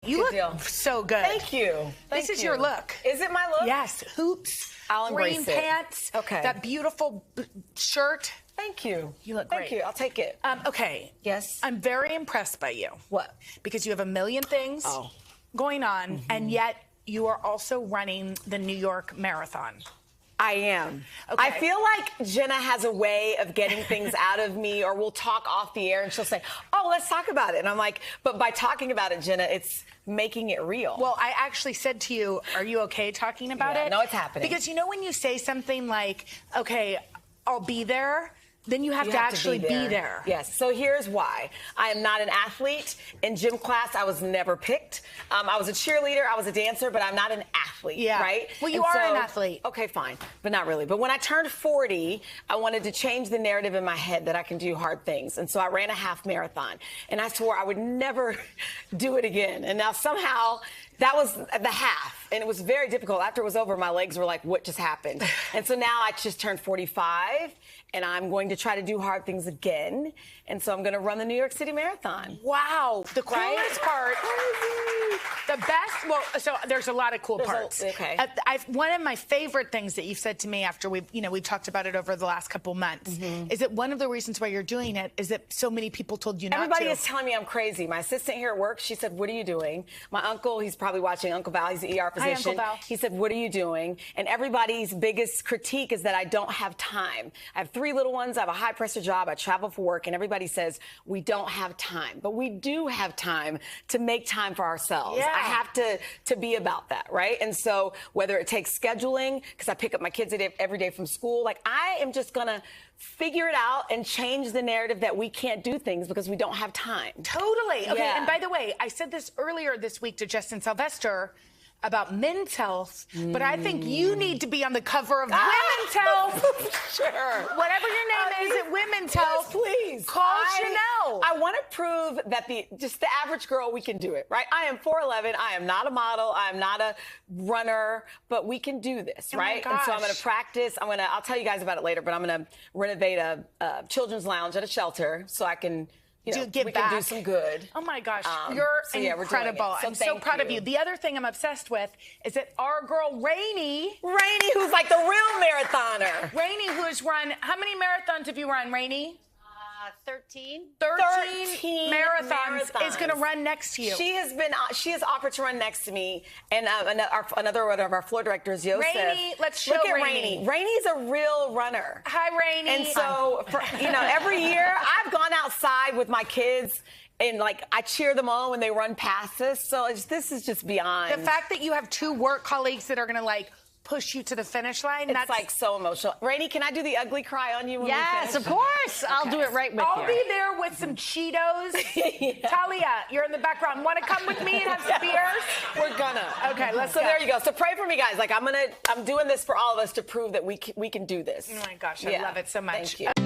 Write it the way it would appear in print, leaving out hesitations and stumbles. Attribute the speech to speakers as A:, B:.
A: You look so good.
B: Thank you.
A: This is your look.
B: Is it my look?
A: Yes. Hoops,
B: I'll
A: green
B: embrace it.
A: pants,
B: Okay.
A: that beautiful shirt.
B: Thank you.
A: You look great.
B: Thank you. I'll take it.
A: Okay.
B: Yes.
A: I'm very impressed by you.
B: What?
A: Because you have a million things going on, and yet you are also running the New York Marathon.
B: I am.
A: Okay.
B: I feel like Jenna has a way of getting things out of me, or we'll talk off the air and she'll say, oh, let's talk about it. And I'm like, but by talking about it, Jenna, it's making it real.
A: Well, I actually said to you, are you okay talking about it?
B: No, it's happening.
A: Because you know when you say something like, okay, I'll be there, then you have to actually be there.
B: Yes. So here's why. I am not an athlete. In gym class, I was never picked. I was a cheerleader. I was a dancer, but I'm not an athlete, right?
A: Well, you are an athlete.
B: Okay, fine. But not really. But when I turned 40, I wanted to change the narrative in my head that I can do hard things. And so I ran a half marathon. And I swore I would never do it again. And now somehow that was the half. And it was very difficult. After it was over, my legs were like, what just happened? And so now I just turned 45. And I'm going to try to do hard things again. And so I'm going to run the New York City Marathon.
A: Wow. The coolest part. The best. Well, so there's a lot of cool parts.
B: Okay.
A: One of my favorite things that you've said to me after we've talked about it over the last couple months is that one of the reasons why you're doing it is that so many people told you not to.
B: Everybody is telling me I'm crazy. My assistant here at work, she said, what are you doing? My uncle, he's probably watching, Uncle Val, he's an ER physician.
A: Hi, Uncle Val.
B: He said, what are you doing? And everybody's biggest critique is that I don't have time. I have 3 little ones. I have a high pressure job. I travel for work, and everybody says we don't have time, but we do have time to make time for ourselves.
A: Yeah.
B: I have to be about that, right? And so whether it takes scheduling, because I pick up my kids every day from school, like I am just gonna figure it out and change the narrative that we can't do things because we don't have time.
A: Totally. Okay.
B: Yeah.
A: And by the way, I said this earlier this week to Justin Sylvester about men's health, but I think you need to be on the cover of Women's Health.
B: Sure.
A: Whatever your name is at Women's Health,
B: please.
A: Call Sheinelle.
B: I want to prove that just the average girl, we can do it, right? I am 4'11". I am not a model. I am not a runner, but we can do this, right? And so I'm going to practice. I'll tell you guys about it later, but I'm going to renovate a children's lounge at a shelter so I can we can do some good.
A: Oh my gosh, you're incredible.
B: So
A: I'm so proud of you. The other thing I'm obsessed with is that our girl Rainey,
B: who's like the real marathoner.
A: Rainey, who has run, how many marathons have you run, Rainey?
C: 13
A: marathons is going to run next to you.
B: She has offered to run next to me, and another one of our floor directors, Joseph.
A: Rainey, let's show
B: Look at
A: Rainey.
B: Rainey's a real runner.
A: Hi, Rainey.
B: And so, every year I've gone outside with my kids. And I cheer them on when they run past us. So this is just beyond.
A: The fact that you have 2 work colleagues that are going to push you to the finish line.
B: It's so emotional. Rainey, can I do the ugly cry on you when we finish?
C: Yes, of course. Okay. I'll do it right with you.
A: I'll be there with some Cheetos. Talia, you're in the background. Want to come with me and have some beers?
B: We're gonna.
A: Okay, let's
B: go.
A: So
B: there you go. So pray for me, guys. I'm doing this for all of us to prove that we can do this.
A: Oh my gosh, I love it so much.
B: Thank you.